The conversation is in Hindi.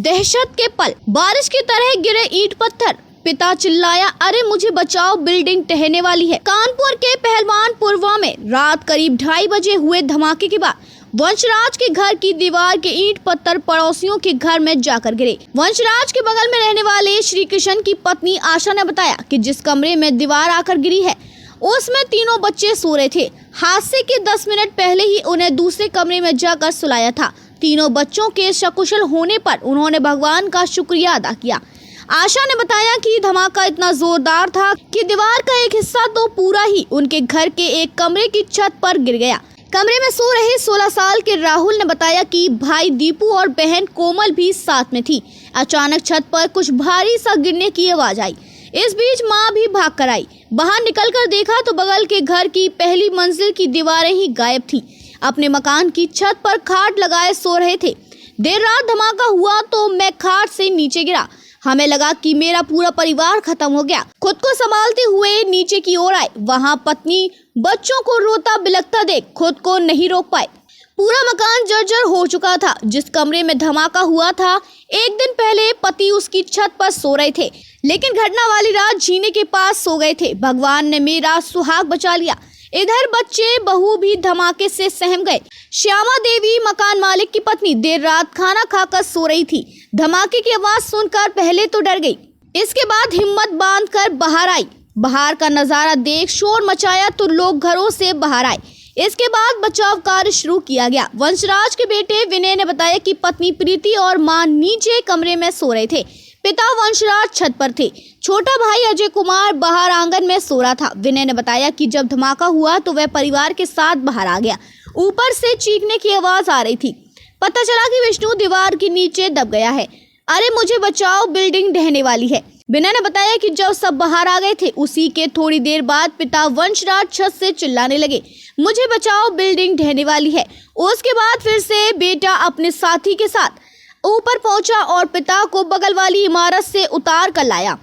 दहशत के पल, बारिश की तरह गिरे ईंट पत्थर। पिता चिल्लाया, अरे मुझे बचाओ, बिल्डिंग ढहने वाली है। कानपुर के पहलवानपुरवा में रात करीब 2:30 बजे हुए धमाके के बाद वंशराज के घर की दीवार के ईंट पत्थर पड़ोसियों के घर में जाकर गिरे। वंशराज के बगल में रहने वाले श्री कृष्ण की पत्नी आशा ने बताया कि जिस कमरे में दीवार आकर गिरी है उसमें तीनों बच्चे सो रहे थे। हादसे के 10 मिनट पहले ही उन्हें दूसरे कमरे में जाकर सुलाया था। तीनों बच्चों के सकुशल होने पर उन्होंने भगवान का शुक्रिया अदा किया। आशा ने बताया कि धमाका इतना जोरदार था कि दीवार का एक हिस्सा तो पूरा ही उनके घर के एक कमरे की छत पर गिर गया। कमरे में सो रहे 16 साल के राहुल ने बताया कि भाई दीपू और बहन कोमल भी साथ में थी। अचानक छत पर कुछ भारी सा गिरने की आवाज आई। इस बीच मां भी भाग कर आई। बाहर निकलकर देखा तो बगल के घर की पहली मंजिल की दीवारें ही गायब थी। अपने मकान की छत पर खाट लगाए सो रहे थे। देर रात धमाका हुआ तो मैं खाट से नीचे गिरा। हमें लगा कि मेरा पूरा परिवार खत्म हो गया। खुद को संभालते हुए नीचे की ओर आए। वहां पत्नी बच्चों को रोता बिलखता देख खुद को नहीं रोक पाए। पूरा मकान जर्जर हो चुका था। जिस कमरे में धमाका हुआ था, एक दिन पहले पति उसकी छत पर सो रहे थे, लेकिन घटना वाली रात जीने के पास सो गए थे। भगवान ने मेरा सुहाग बचा लिया। इधर बच्चे बहू भी धमाके से सहम गए। श्यामा देवी मकान मालिक की पत्नी देर रात खाना खाकर सो रही थी। धमाके की आवाज सुनकर पहले तो डर गई, इसके बाद हिम्मत बांधकर बाहर आई। बाहर का नजारा देख शोर मचाया तो लोग घरों से बाहर आए। इसके बाद बचाव कार्य शुरू किया गया। वंशराज के बेटे विनय ने बताया कि पत्नी प्रीति और मां नीचे कमरे में सो रहे थे। पिता वंशराज छत पर थे। छोटा भाई अजय कुमार बाहर आंगन में सो रहा था। विनय ने बताया कि जब धमाका हुआ तो वह परिवार के साथ बाहर आ गया। ऊपर से चीखने की आवाज आ रही थी। पता चला कि विष्णु दीवार के नीचे दब गया है। अरे मुझे बचाओ, बिल्डिंग ढहने वाली है। विनय ने बताया कि जब सब बाहर आ गए थे उसी के थोड़ी देर बाद पिता वंशराज छत से चिल्लाने लगे, मुझे बचाओ, बिल्डिंग ढहने वाली है। उसके बाद फिर से बेटा अपने साथी के साथ ऊपर पहुंचा और पिता को बगल वाली इमारत से उतार कर लाया।